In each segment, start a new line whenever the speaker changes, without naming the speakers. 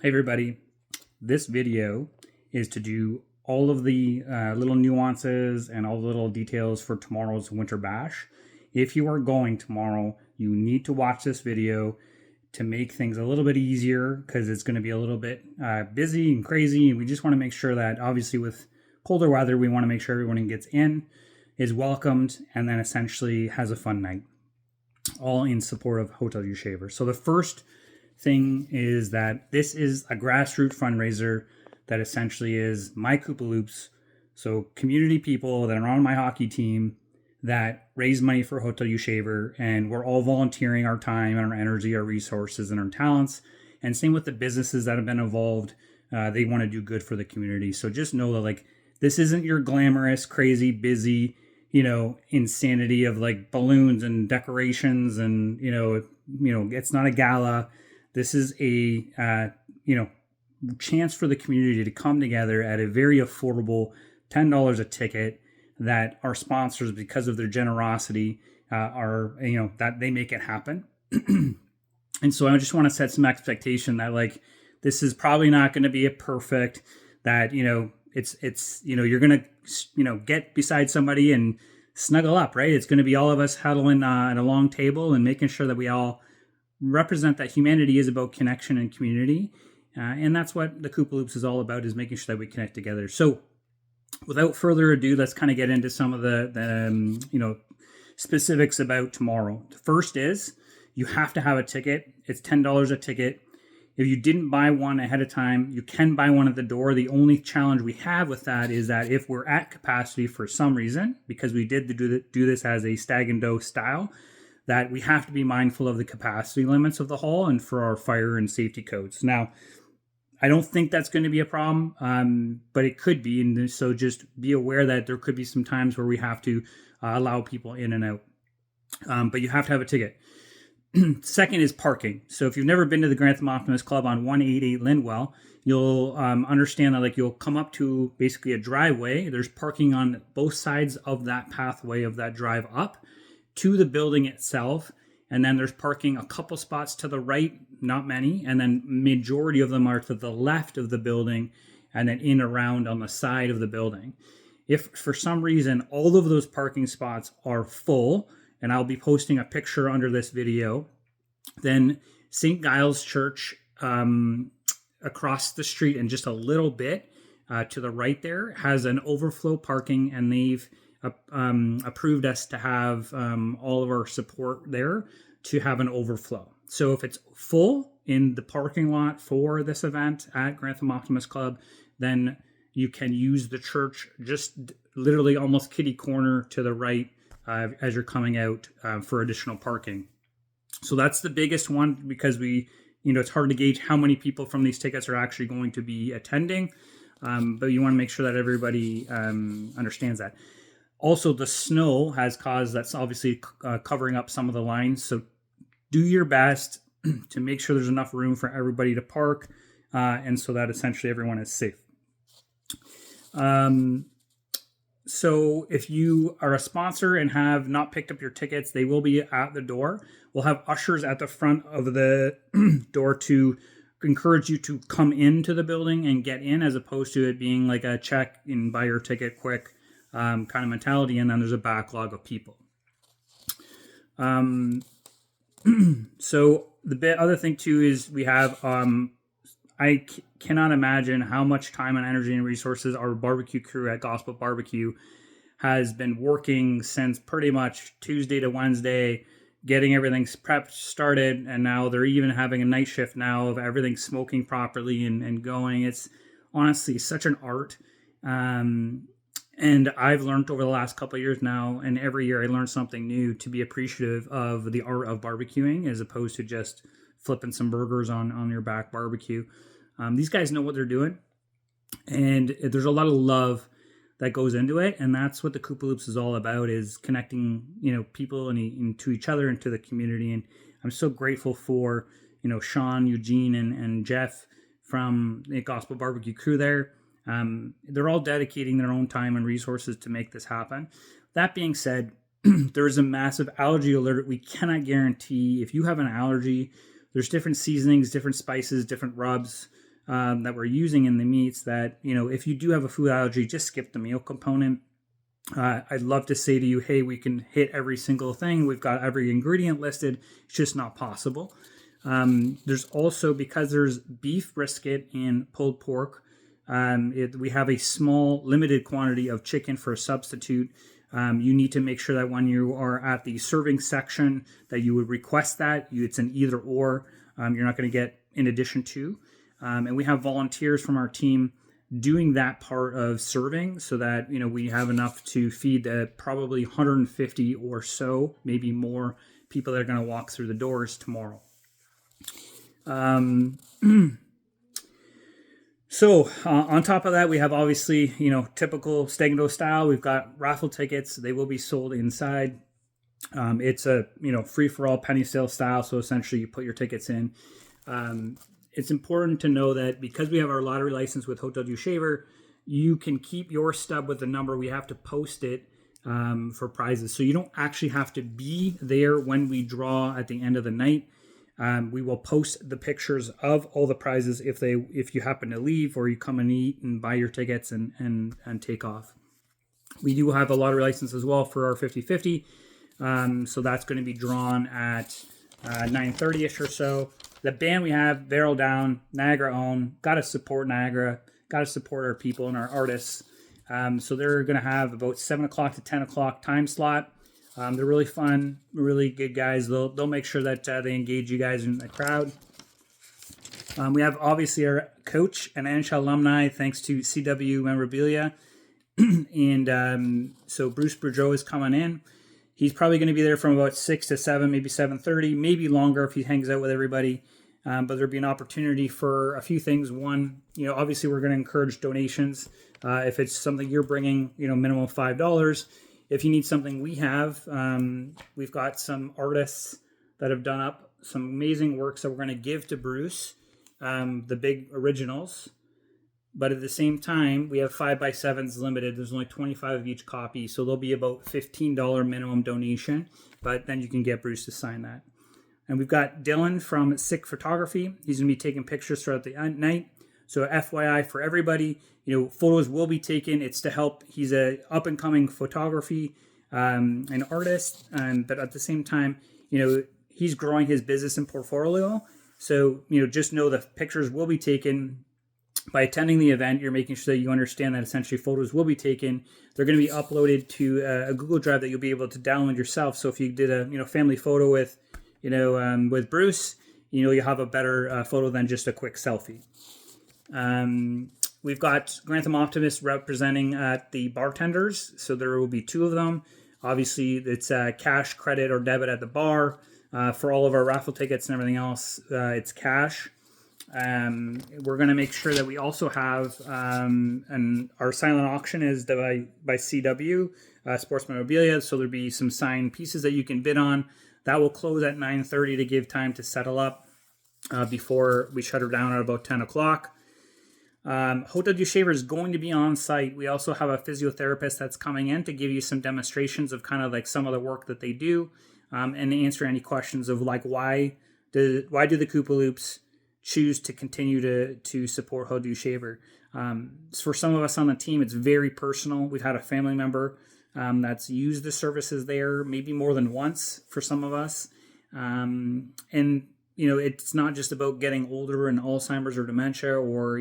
Hey everybody, this video is to do all of the little nuances and all the little details for tomorrow's winter bash. If you are going tomorrow, you need to watch this video to make things a little bit easier because it's going to be a little bit busy and crazy, and we just want to make sure that obviously with colder weather, we want to make sure everyone who gets in is welcomed and then essentially has a fun night, all in support of Hotel U Shaver. So the first thing is that this is a grassroots fundraiser that essentially is my Coopaloops. So community people that are on my hockey team that raise money for Hotel U Shaver, and we're all volunteering our time and our energy, our resources, and our talents. And same with the businesses that have been involved. They want to do good for the community. So just know that this isn't your glamorous, crazy, busy, insanity of like balloons and decorations and it's not a gala. This is a chance for the community to come together at a very affordable $10 a ticket that our sponsors, because of their generosity, are that they make it happen. And so I just want to set some expectation that this is probably not going to be a perfect, that it's you're going to get beside somebody and snuggle up, right? It's going to be all of us huddling at a long table and making sure that we all represent that humanity is about connection and community. And that's what the Coopaloops is all about, is making sure that we connect together. So without further ado, let's kind of get into some of the specifics about tomorrow. The first is you have to have a ticket. It's $10 a ticket. If you didn't buy one ahead of time, you can buy one at the door. The only challenge we have with that is that if we're at capacity for some reason, because we did do this as a stag and doe style, that we have to be mindful of the capacity limits of the hall and for our fire and safety codes. Now, I don't think that's going to be a problem, but it could be. And so just be aware that there could be some times where we have to allow people in and out. But you have to have a ticket. Second is parking. So if you've never been to the Grantham Optimist Club on 188 Lindwell, you'll understand that you'll come up to basically a driveway. There's parking on both sides of that pathway of that drive up to the building itself, and then there's parking a couple spots to the right, not many, and then majority of them are to the left of the building and then in around on the side of the building. If for some reason all of those parking spots are full, and I'll be posting a picture under this video, then St. Giles Church across the street and just a little bit to the right there has an overflow parking, and they've approved us to have all of our support there to have an overflow. So if it's full in the parking lot for this event at Grantham Optimist Club, then you can use the church just literally almost kitty corner to the right as you're coming out for additional parking. So that's the biggest one, because it's hard to gauge how many people from these tickets are actually going to be attending, but you want to make sure that everybody understands that. Also, the snow has caused, that's obviously covering up some of the lines. So do your best to make sure there's enough room for everybody to park, and so that essentially everyone is safe. So if you are a sponsor and have not picked up your tickets, they will be at the door. We'll have ushers at the front of the door to encourage you to come into the building and get in, as opposed to it being like a check and buy your ticket quick kind of mentality, and then there's a backlog of people. So the other thing too is we have I cannot imagine how much time and energy and resources our barbecue crew at Gospel Barbecue has been working since pretty much Tuesday to Wednesday, getting everything prepped, started, and now they're even having a night shift now of everything smoking properly and going. It's honestly such an art. And I've learned over the last couple of years now, and every year I learn something new, to be appreciative of the art of barbecuing as opposed to just flipping some burgers on your back barbecue. These guys know what they're doing, and there's a lot of love that goes into it, and that's what the Coopaloops is all about, is connecting people and to each other and to the community. And I'm so grateful for Sean, Eugene, and Jeff from the Gospel Barbecue crew there. They're all dedicating their own time and resources to make this happen. That being said, there is a massive allergy alert. We cannot guarantee if you have an allergy. There's different seasonings, different spices, different rubs that we're using in the meats that, if you do have a food allergy, just skip the meal component. I'd love to say to you, hey, we can hit every single thing. We've got every ingredient listed. It's just not possible. There's also, because there's beef brisket and pulled pork, we have a small limited quantity of chicken for a substitute. You need to make sure that when you are at the serving section that you would request that. It's an either or. You're not going to get in addition to. And we have volunteers from our team doing that part of serving so that, we have enough to feed probably 150 or so, maybe more people that are going to walk through the doors tomorrow. So on top of that, we have obviously, typical Stagno style. We've got raffle tickets. They will be sold inside. It's a, free-for-all penny sale style. So essentially you put your tickets in. It's important to know that because we have our lottery license with Hotel du Shaver, you can keep your stub with the number. We have to post it for prizes. So you don't actually have to be there when we draw at the end of the night. We will post the pictures of all the prizes if you happen to leave or you come and eat and buy your tickets and take off. We do have a lottery license as well for our 50/50. So that's going to be drawn at 9:30ish or so. The band we have, Barrel Down, Niagara own. Got to support Niagara. Got to support our people and our artists. So they're going to have about 7 o'clock to 10 o'clock time slot. They're really fun, really good guys. They'll make sure that they engage you guys in the crowd. We have obviously our coach and NHL alumni, thanks to CW Memorabilia. And so Bruce Boudreau is coming in. He's probably going to be there from about 6 to 7, maybe 7:30, maybe longer if he hangs out with everybody. But there'll be an opportunity for a few things. One, obviously we're going to encourage donations. If it's something you're bringing, minimum of $5. If you need something we have, we've got some artists that have done up some amazing works that we're going to give to Bruce, the big originals. But at the same time, we have 5x7s limited. There's only 25 of each copy. So there'll be about $15 minimum donation. But then you can get Bruce to sign that. And we've got Dylan from Sick Photography. He's going to be taking pictures throughout the night. So FYI for everybody, photos will be taken. It's to help. He's a up-and-coming photography an artist. But at the same time, he's growing his business and portfolio. So, just know the pictures will be taken. By attending the event, you're making sure that you understand that essentially photos will be taken. They're going to be uploaded to a Google Drive that you'll be able to download yourself. So if you did a family photo with Bruce, you'll have a better photo than just a quick selfie. We've got Grantham Optimist representing the bartenders. So there will be 2 of them. Obviously, it's cash, credit, or debit at the bar. For all of our raffle tickets and everything else, it's cash. We're going to make sure that we also have, and our silent auction is by CW, Sports Memorabilia. So there'll be some signed pieces that you can bid on. That will close at 9:30 to give time to settle up before we shut her down at about 10 o'clock. Hotel du Shaver is going to be on site. We also have a physiotherapist that's coming in to give you some demonstrations of kind of like some of the work that they do, and answer any questions of like why do the Coopaloops choose to continue to support Hotel du Shaver. For some of us on the team, it's very personal. We've had a family member that's used the services there maybe more than once for some of us. And, it's not just about getting older and Alzheimer's or dementia or,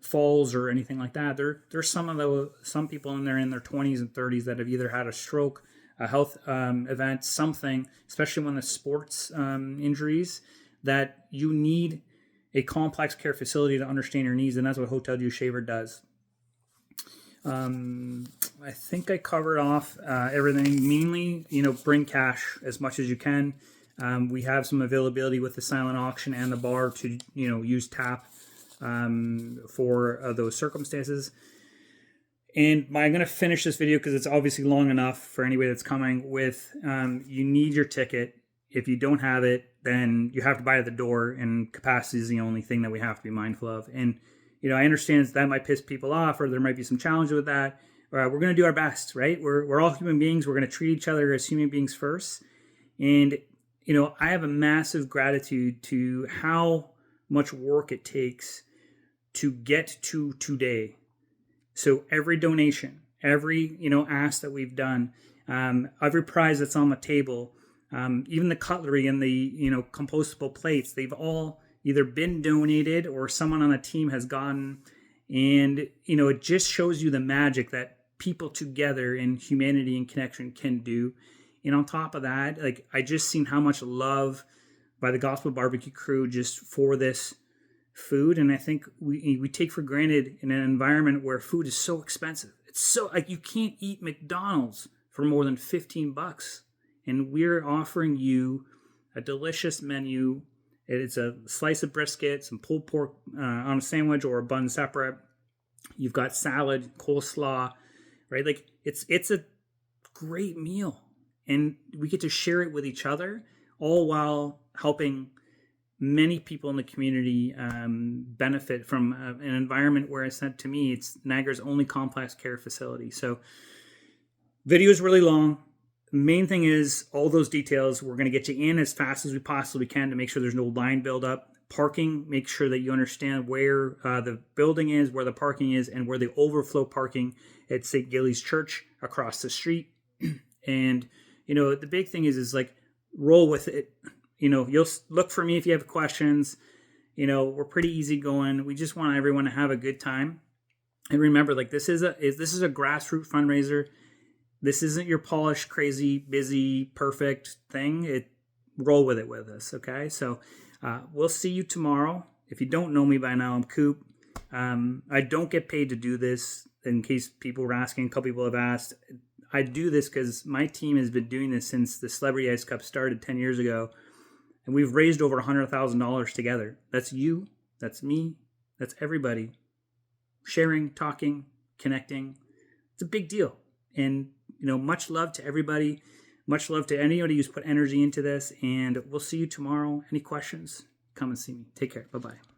falls or anything like that. There's some people in there in their 20s and 30s that have either had a stroke, a health event, something, especially when the sports injuries, that you need a complex care facility to understand your needs, and that's what Hotel du Shaver does. I think I covered off everything. Mainly, bring cash as much as you can. We have some availability with the silent auction and the bar to, use tap for those circumstances. And I'm going to finish this video because it's obviously long enough for anybody that's coming with, you need your ticket. If you don't have it, then you have to buy it at the door, and capacity is the only thing that we have to be mindful of. And, I understand that might piss people off, or there might be some challenge with that. We're going to do our best, right? We're all human beings. We're going to treat each other as human beings first. And, I have a massive gratitude to how much work it takes to get to today. So every donation, every ask that we've done, every prize that's on the table, even the cutlery and the compostable plates, they've all either been donated or someone on the team has gotten. And it just shows you the magic that people together in humanity and connection can do. And on top of that, like, I just seen how much love by the Gospel Barbecue crew just for this food. And I think we take for granted in an environment where food is so expensive. It's so, like, you can't eat McDonald's for more than $15. And we're offering you a delicious menu. It's a slice of brisket, some pulled pork on a sandwich or a bun separate. You've got salad, coleslaw, right? Like, it's a great meal. And we get to share it with each other, all while helping many people in the community benefit from an environment where, I said, to me, it's Niagara's only complex care facility. So video is really long. The main thing is all those details. We're going to get you in as fast as we possibly can to make sure there's no line buildup. Parking, make sure that you understand where the building is, where the parking is, and where the overflow parking at St. Gillies Church across the street. And, the big thing is like, roll with it. You'll look for me if you have questions. We're pretty easygoing. We just want everyone to have a good time. And remember, like, this is a grassroots fundraiser. This isn't your polished, crazy, busy, perfect thing. Roll with it with us, okay? So we'll see you tomorrow. If you don't know me by now, I'm Coop. I don't get paid to do this. In case people were asking, a couple people have asked. I do this because my team has been doing this since the Celebrity Ice Cup started 10 years ago. And we've raised over $100,000 together. That's you. That's me. That's everybody. Sharing, talking, connecting. It's a big deal. And, much love to everybody. Much love to anybody who's put energy into this. And we'll see you tomorrow. Any questions? Come and see me. Take care. Bye-bye.